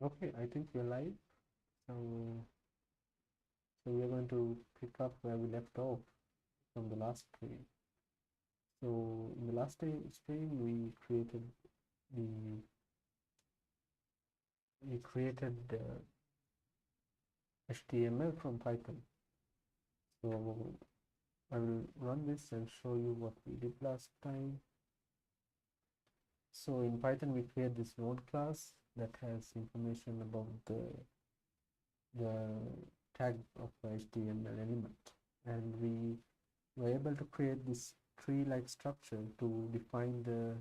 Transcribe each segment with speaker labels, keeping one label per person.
Speaker 1: Okay, I think we're live. So, so we're going to pick up where we left off from the last stream. So, in the last stream, the we created HTML from Python. So, I will run this and show you what we did last time. So, in Python, we create this node class that has information about the tag of the HTML element, and we were able to create this tree-like structure to define the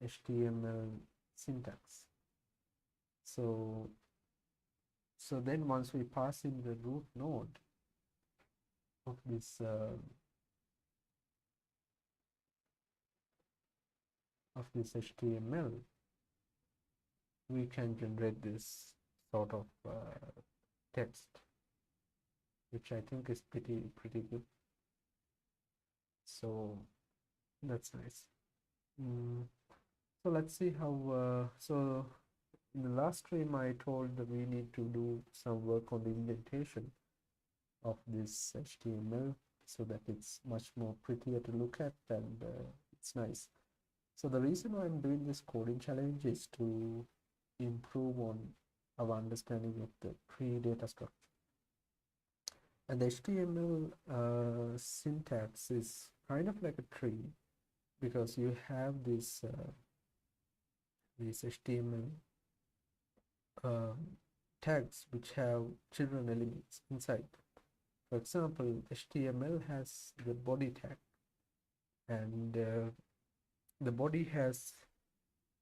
Speaker 1: HTML syntax. So, so then once we pass in the root node of this HTML, we can generate this sort of text, which I think is pretty good. So that's nice. So let's see how. So in the last stream, I told that we need to do some work on the indentation of this HTML so that it's much more prettier to look at, and it's nice. So the reason why I'm doing this coding challenge is to improve on our understanding of the tree data structure. And the HTML syntax is kind of like a tree, because you have these HTML tags which have children elements inside. For example, HTML has the body tag, and the body has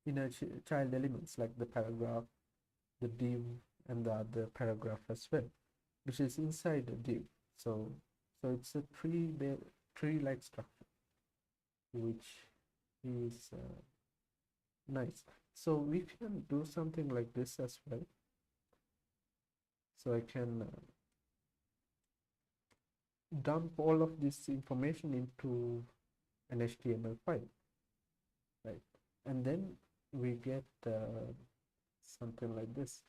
Speaker 1: inner child elements like the paragraph, the div, and the other paragraph as well, which is inside the div. So it's a tree-like structure, which is nice. So we can do something like this as well. So I can dump all of this information into an HTML file, right? And then we get something like this.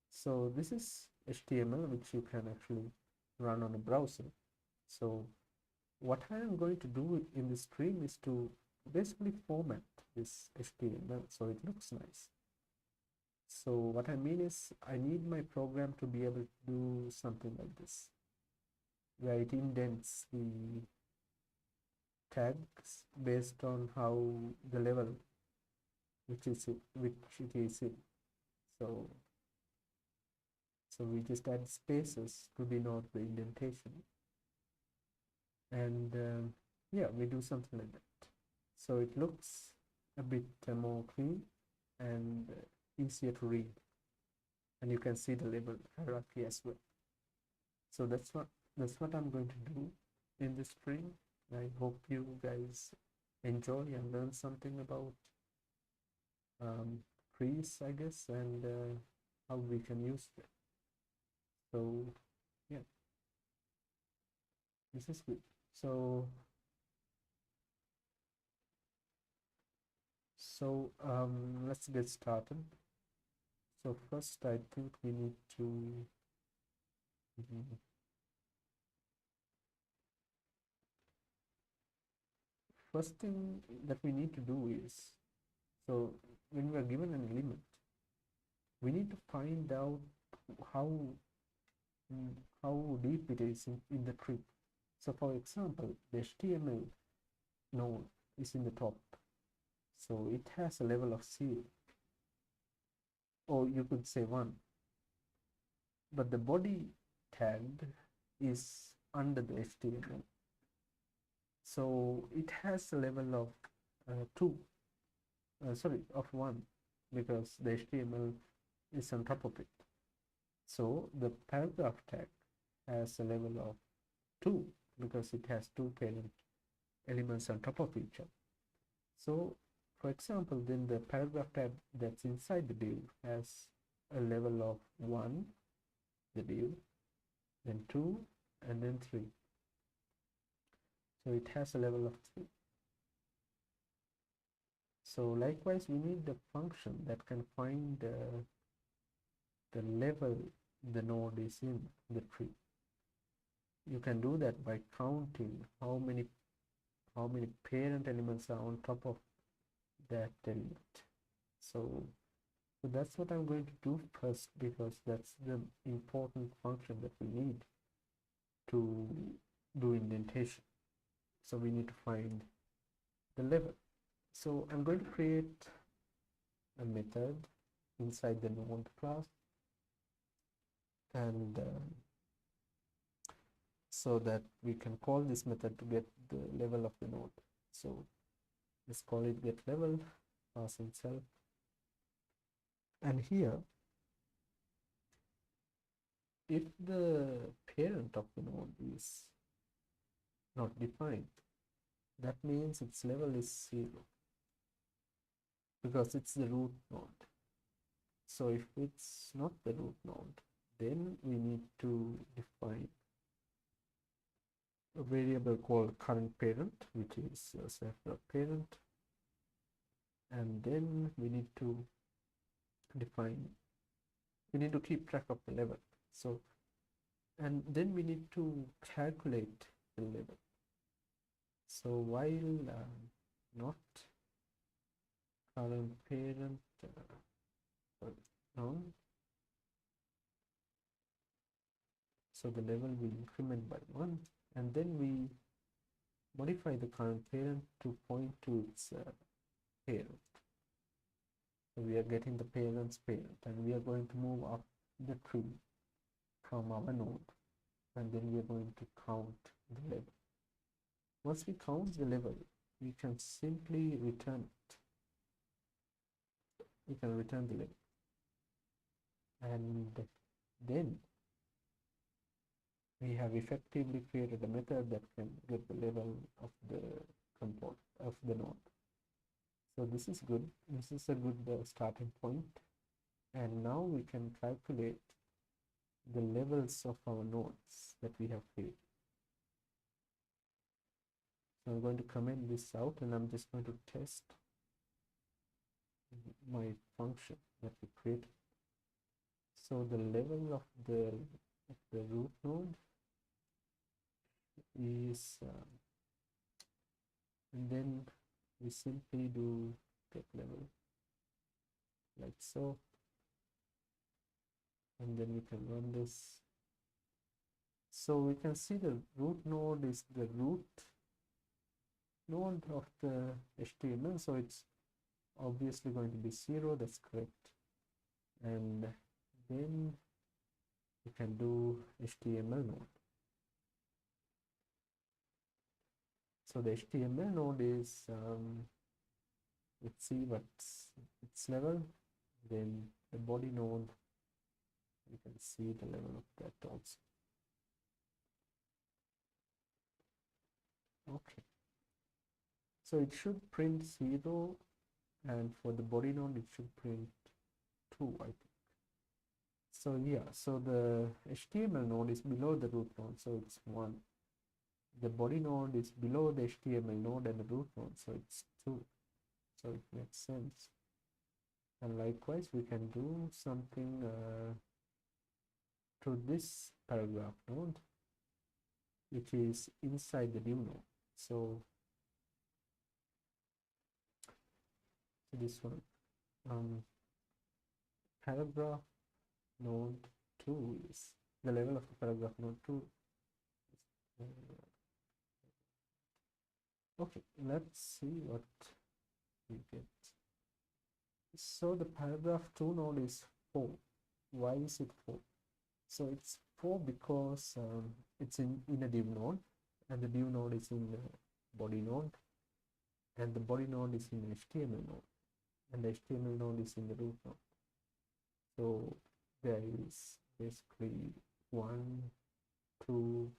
Speaker 1: So this is HTML, which you can actually run on a browser. So what I am going to do in this stream is to basically format this HTML so it looks nice. So what I mean is I need my program to be able to do something like this, where it indents the tags based on how the level which it is in. So we just add spaces to denote the indentation, and yeah, we do something like that. So it looks a bit more clean and easier to read, and you can see the label hierarchy as well. So that's what I'm going to do in this stream. I hope you guys enjoy and learn something about trees, I guess, and how we can use them. So yeah, this is good. So let's get started. So first, I think we need to first thing that we need to do is, so when we are given an element, we need to find out how how deep it is in the tree. So for example, the HTML node is in the top, so it has a level of 0, or you could say 1, but the body tag is under the HTML, so it has a level of 2, sorry, of 1, because the HTML is on top of it. So the paragraph tag has a level of 2 because it has 2 parent elements on top of each other. So for example, then the paragraph tag that's inside the div has a level of 1, the div, then 2, and then 3. So it has a level of 3. So likewise, we need the function that can find the level the node is in the tree. You can do that by counting how many parent elements are on top of that element. So that's what I'm going to do first, because that's the important function that we need to do indentation. So we need to find the level. So I'm going to create a method inside the node class, and so that we can call this method to get the level of the node. So let's call it get level, pass in self, and here if the parent of the node is not defined, that means its level is 0 because it's the root node. So if it's not the root node, then we need to define a variable called current parent, which is self.parent, and then we need to keep track of the level. So, and then we need to calculate the level. So while not current parent no, so the level will increment by 1, and then we modify the current parent to point to its parent. So we are getting the parent's parent, and we are going to move up the tree from our node, and then we are going to count the level. Once we count the level, we can simply return it. We can return the level, and then we have effectively created a method that can get the level of the component of the node. So this is good. This is a good starting point, and now we can calculate the levels of our nodes that we have created. So I'm going to comment this out, and I'm just going to test my function that we created. So the level of the root node is and then we simply do get level like so, and then we can run this. So we can see the root node is the root node of the HTML, so it's obviously going to be 0. That's correct. And then we can do HTML node. So the HTML node is let's see what's its level. Then the body node, you can see the level of that also. Okay, so it should print 0, and for the body node it should print 2, I think. So yeah, so the HTML node is below the root node, so it's 1. The body node is below the HTML node and the root node, so it's 2. So it makes sense. And likewise, we can do something to this paragraph node, which is inside the div node. So this one, paragraph node 2 is the level of the paragraph node 2. Okay, let's see what we get. So the paragraph 2 node is 4. Why is it 4? So it's 4 because it's in a div node, and the div node is in the body node, and the body node is in the HTML node, and the HTML node is in the root node. So there is basically 1, 2,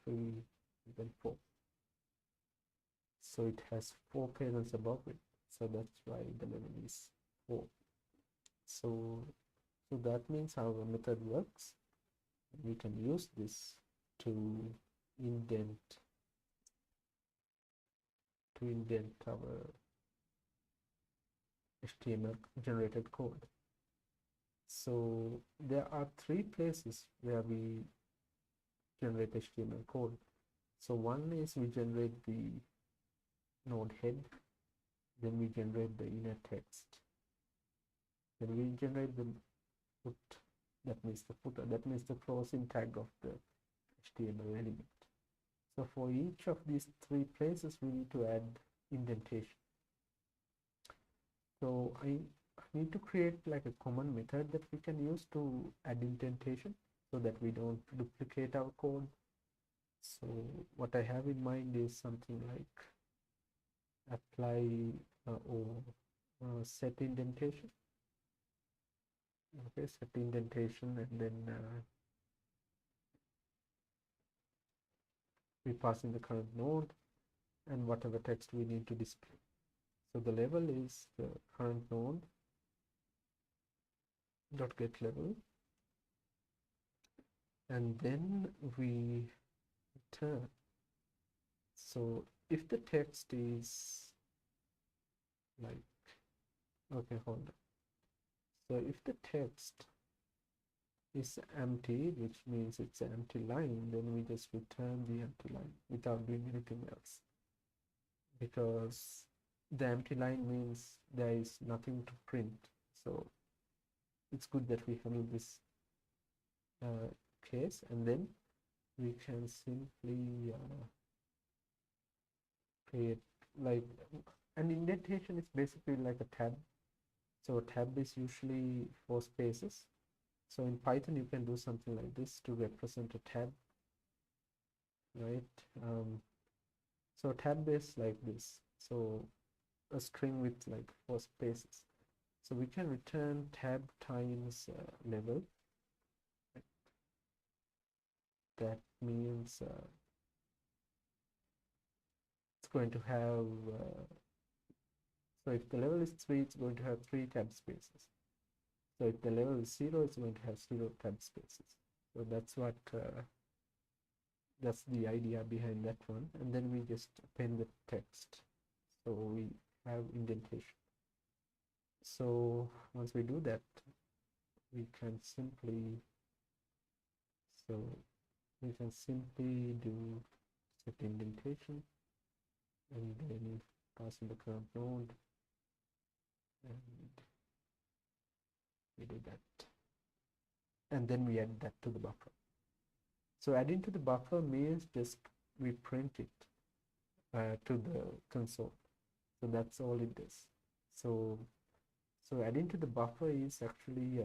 Speaker 1: 3, and then 4. So it has 4 parents above it. So that's why the level is 4. So that means our method works. We can use this to indent our HTML generated code. So there are three places where we generate HTML code. So one is we generate the node head, then we generate the inner text, then we generate the foot, that means the footer, that means the closing tag of the HTML element. So for each of these three places we need to add indentation. So I need to create like a common method that we can use to add indentation so that we don't duplicate our code. So what I have in mind is something like apply or set indentation. Okay, set indentation, and then we pass in the current node and whatever text we need to display. So the level is the current node dot get level, and then we return. So if the text is like, okay, hold on. So if the text is empty, which means it's an empty line, then we just return the empty line without doing anything else, because the empty line means there is nothing to print. So it's good that we handle this case, and then we can simply create like an indentation is basically like a tab. So a tab is usually 4 spaces. So in Python you can do something like this to represent a tab, right? So tab is like this, so a string with like 4 spaces. So we can return tab times level. That means it's going to have so if the level is 3, it's going to have 3 tab spaces. So if the level is 0, it's going to have 0 tab spaces. So that's what that's the idea behind that one. And then we just append the text, so we have indentation. So once we do that, we can simply do set indentation, and then pass in the current node, and we do that, and then we add that to the buffer. So adding to the buffer means just we print it to the console. So that's all it does. So adding to the buffer is actually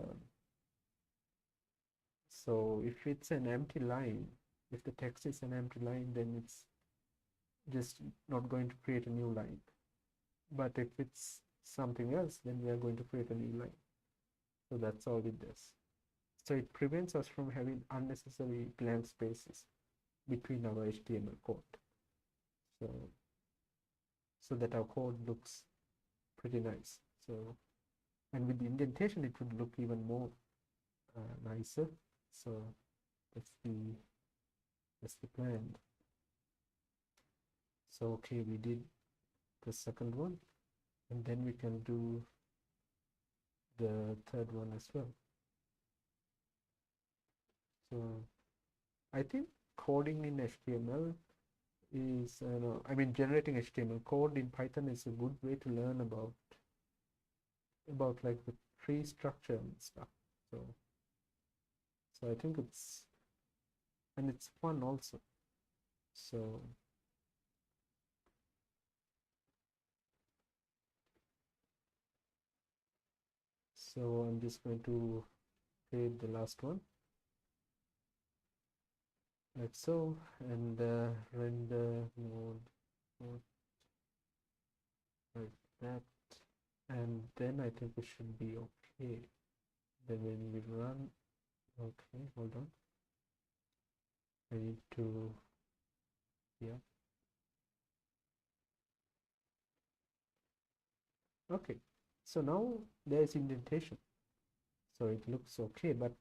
Speaker 1: so if it's an empty line, if the text is an empty line, then it's just not going to create a new line. But if it's something else, then we are going to create a new line. So that's all it does. So it prevents us from having unnecessary blank spaces between our HTML code. So that our code looks pretty nice. So, and with the indentation, it would look even more nicer. So that's the plan. So okay, we did the second one, and then we can do the third one as well. So I think coding in HTML is I mean generating HTML code in Python is a good way to learn about like the tree structure and stuff. So I think it's fun also. So I'm just going to create the last one like so, and render node like that, and then I think it should be okay. Then when we run, okay, hold on, I need to, yeah, okay. So now there's indentation, so it looks okay, but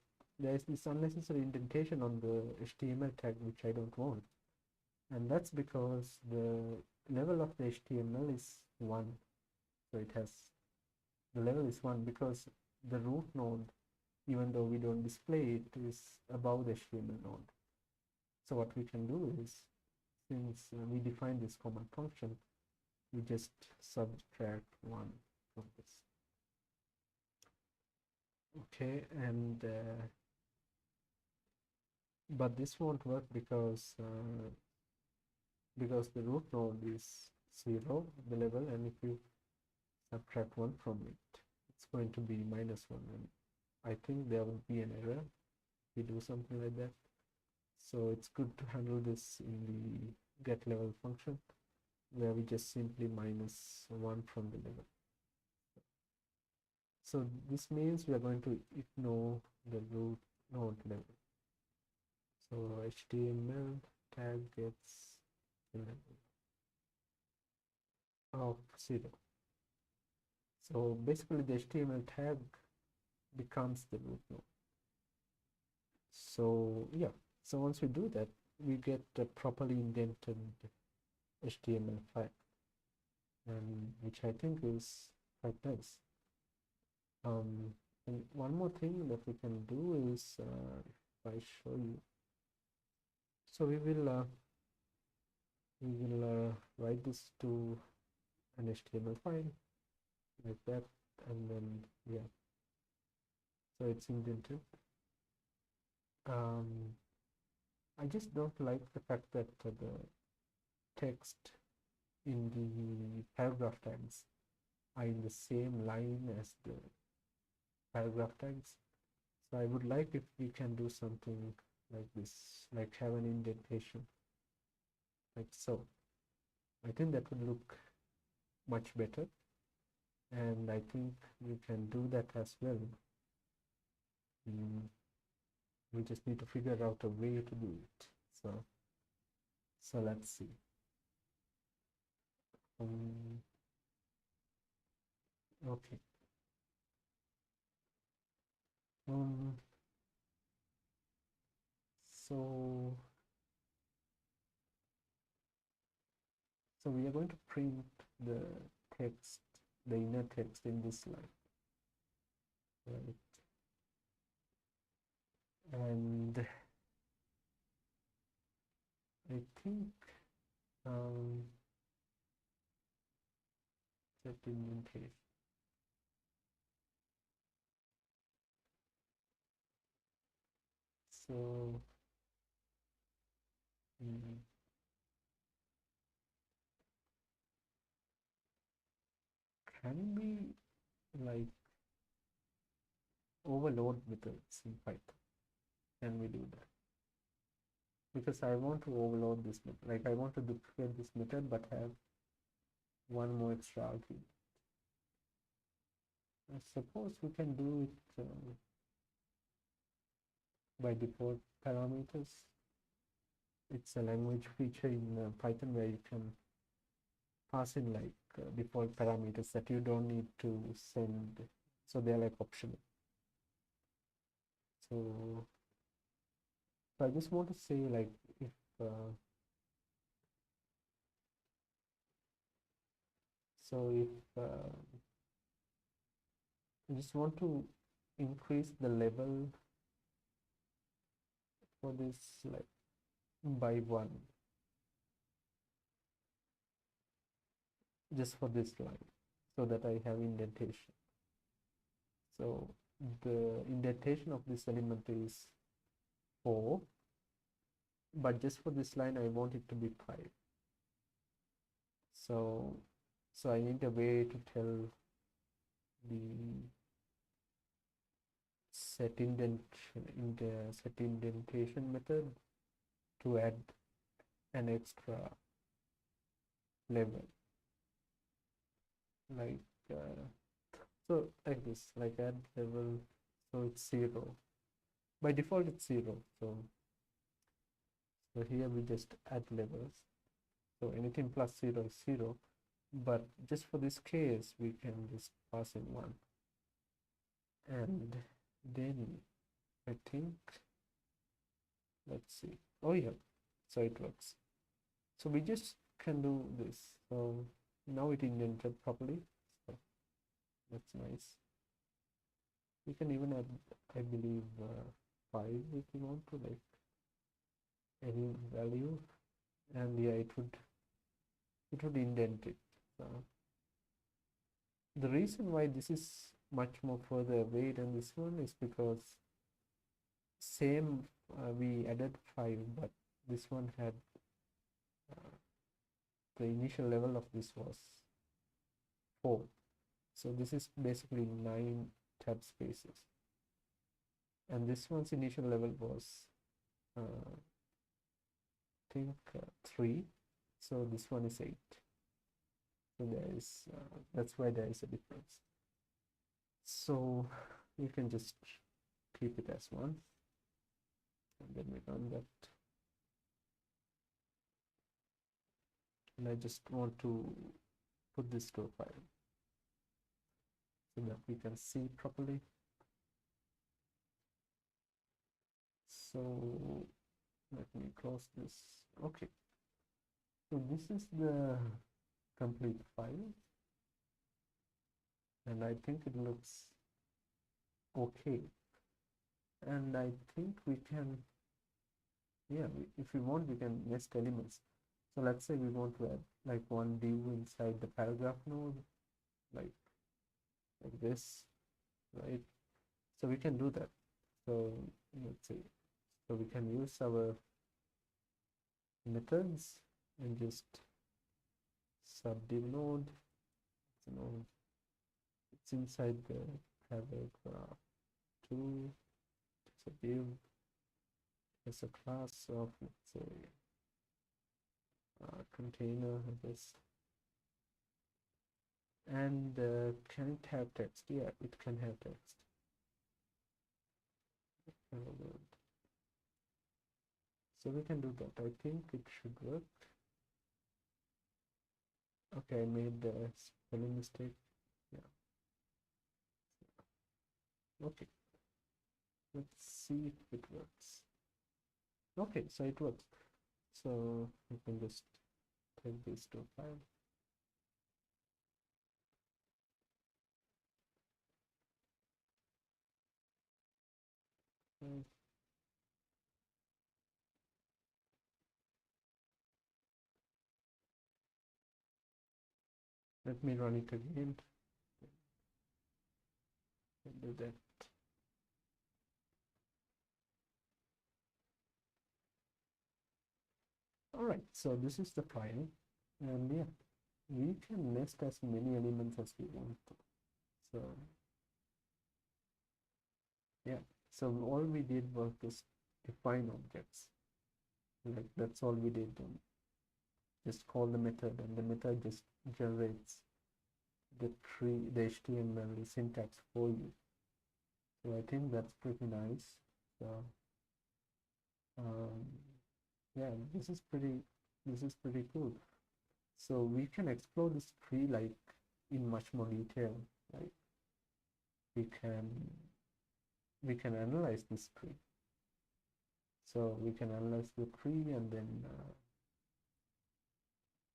Speaker 1: there's this unnecessary indentation on the HTML tag which I don't want, and that's because the level of the HTML is 1. So it has, the level is 1 because the root node even though we don't display it, is above the HTML node. So what we can do is, since we define this common function, we just subtract 1 from this. Okay, and but this won't work because the root node is 0, the level, and if you subtract 1 from it, it's going to be -1, and I think there will be an error if we do something like that. So it's good to handle this in the get level function, where we just simply -1 from the level. So this means we are going to ignore the root node level. So HTML tag gets the level of 0. So basically the HTML tag becomes the root node. So yeah, so once we do that, we get a properly indented HTML file, and which I think is quite nice. And one more thing that we can do is, if I show you, so we will write this to an HTML file like that, and then yeah, so it's indented. I just don't like the fact that the text in the paragraph tags are in the same line as the paragraph tags. So I would like if we can do something like this, like have an indentation like so. I think that would look much better, and I think we can do that as well. We just need to figure out a way to do it. So let's see. Okay. So we are going to print the text, the inner text in this line, right? And I think set indentation. So can we like overload methods in Python? Can we do that? Because I want to overload this method, like I want to duplicate this method but have one more extra argument. I suppose we can do it by default parameters. It's a language feature in Python where you can pass in like default parameters that you don't need to send, so they're like optional. So I just want to say, like, if I just want to increase the level for this, like, by 1, just for this line, so that I have indentation. So the indentation of this element is 4, but just for this line I want it to be 5. So I need a way to tell the set indentation method to add an extra level, like so like this, like add level, so it's 0. By default it's 0. So here we just add levels, so anything plus 0 is 0, but just for this case we can just pass in 1, and then I think, let's see, oh yeah, so it works. So we just can do this. So now it indented properly, so that's nice. You can even add, I believe, 5 if you want to, like any value, and yeah, it would indent it. The reason why this is much more further away than this one is because same we added 5, but this one had uh, the initial level of this was 4, so this is basically 9 tab spaces, and this one's initial level was I think 3, so this one is 8. So there is that's why there is a difference. So you can just keep it as 1, and then we run that, and I just want to put this to a file so that we can see properly. So let me close this. Okay, so this is the complete file, and I think it looks okay, and I think we can, yeah, if we want, we can nest elements. So let's say we want to add like one div inside the paragraph node, like this, right? So we can do that. So let's see, so we can use our methods and just subdiv node, it's inside the paragraph 2, it's a div, it's a class of, let's say, container, I guess. And can it have text? Yeah, it can have text. So we can do that. I think it should work. Okay, I made a spelling mistake. Yeah. Okay. Let's see if it works. Okay, so it works. So you can just take this to a file. Let me run it again and do that. All right, so this is the file, and yeah, we can nest as many elements as we want to. So yeah, so all we did was just define objects. Like that's all we did. Just call the method, and the method just generates the tree, the HTML syntax for you. So I think that's pretty nice. So yeah, this is pretty cool. So we can explore this tree like in much more detail. Like we can analyze this tree. So we can analyze the tree and then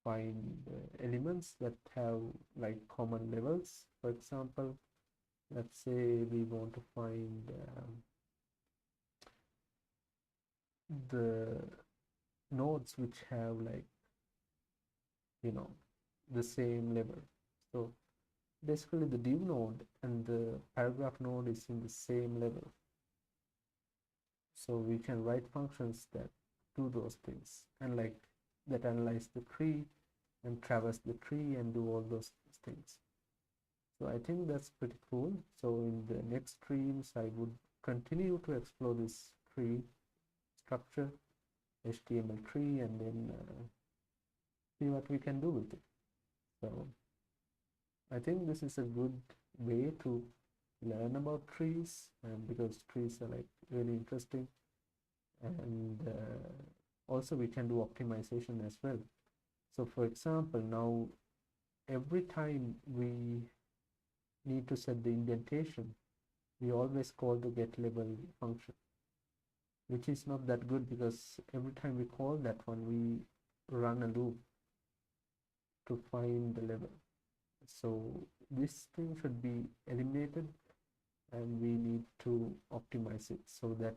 Speaker 1: find elements that have like common levels. For example, let's say we want to find the nodes which have like, the same level. So basically the div node and the paragraph node is in the same level. So we can write functions that do those things, and like that analyze the tree and traverse the tree and do all those things. So I think that's pretty cool. So in the next streams, I would continue to explore this tree structure, HTML tree, and then see what we can do with it. So I think this is a good way to learn about trees, and because trees are like really interesting, and also we can do optimization as well. So for example, now every time we need to set the indentation, we always call the getLabel function, which is not that good because every time we call that one, we run a loop to find the level. So this thing should be eliminated, and we need to optimize it so that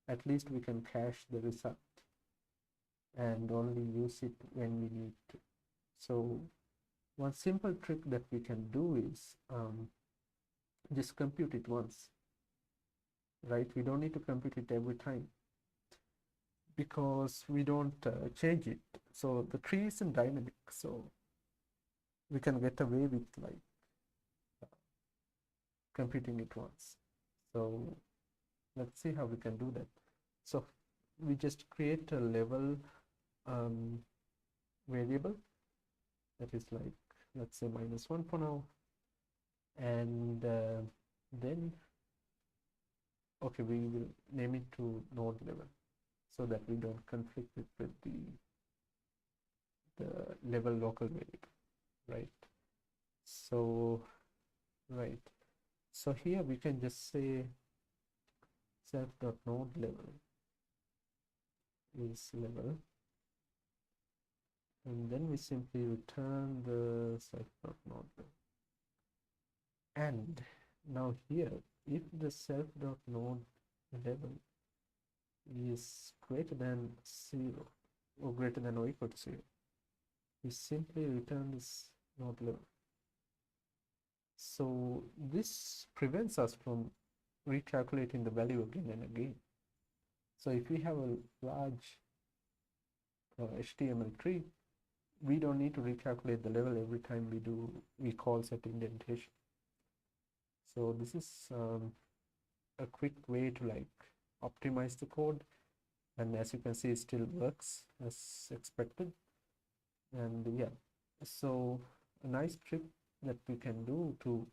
Speaker 1: at least we can cache the result and only use it when we need to. So one simple trick that we can do is just compute it once, right? We don't need to compute it every time because we don't change it. So the tree isn't dynamic, so we can get away with like computing it once. So let's see how we can do that. So we just create a level variable that is like, let's say -1 for now, and then okay, we will name it to node level so that we don't conflict it with the level local variable, right? So right, so here we can just say self.node level is level, and then we simply return the self.node level. And now here, if the self.node level is greater than 0 or greater than or equal to 0, we simply return this node level. So this prevents us from recalculating the value again and again. So if we have a large HTML tree, we don't need to recalculate the level every time we call set indentation. So this is a quick way to like optimize the code, and as you can see, it still works as expected. And yeah, so a nice trick that we can do to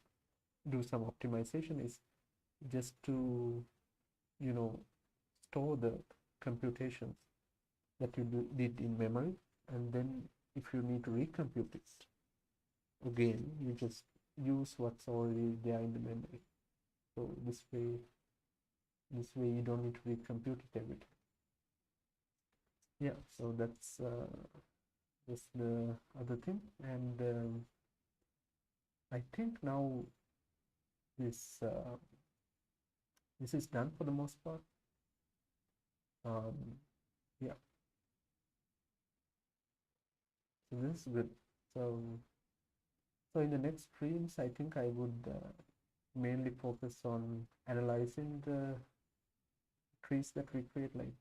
Speaker 1: do some optimization is just to, you know, store the computations that you did in memory, and then if you need to recompute it again, you just use what's already there in the memory. So this way you don't need to recompute it every time. Yeah, so that's the other thing. And I think now this this is done for the most part. Yeah, so this is good. So in the next streams, I think I would mainly focus on analyzing the trees that we create, like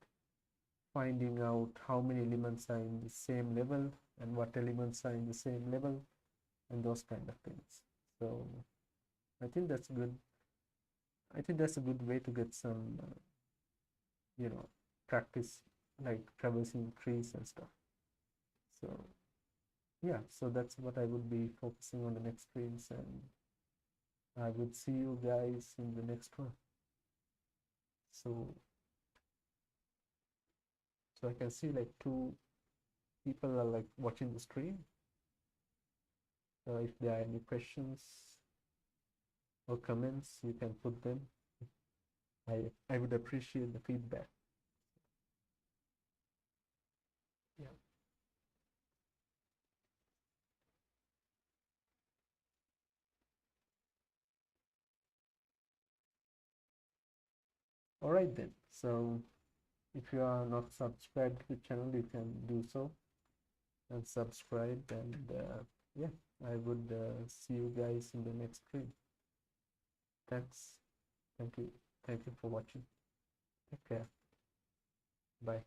Speaker 1: finding out how many elements are in the same level and what elements are in the same level and those kind of things. So I think that's good. I think that's a good way to get some, practice, like traversing trees and stuff. So yeah, so that's what I would be focusing on the next streams, and I would see you guys in the next one. So I can see like 2 people are like watching the stream. So if there are any questions or comments, you can put them. I would appreciate the feedback. Yeah. All right then. So if you are not subscribed to the channel, you can do so and subscribe. And yeah, I would see you guys in the next stream. Thanks. Thank you. Thank you for watching. Take care. Bye.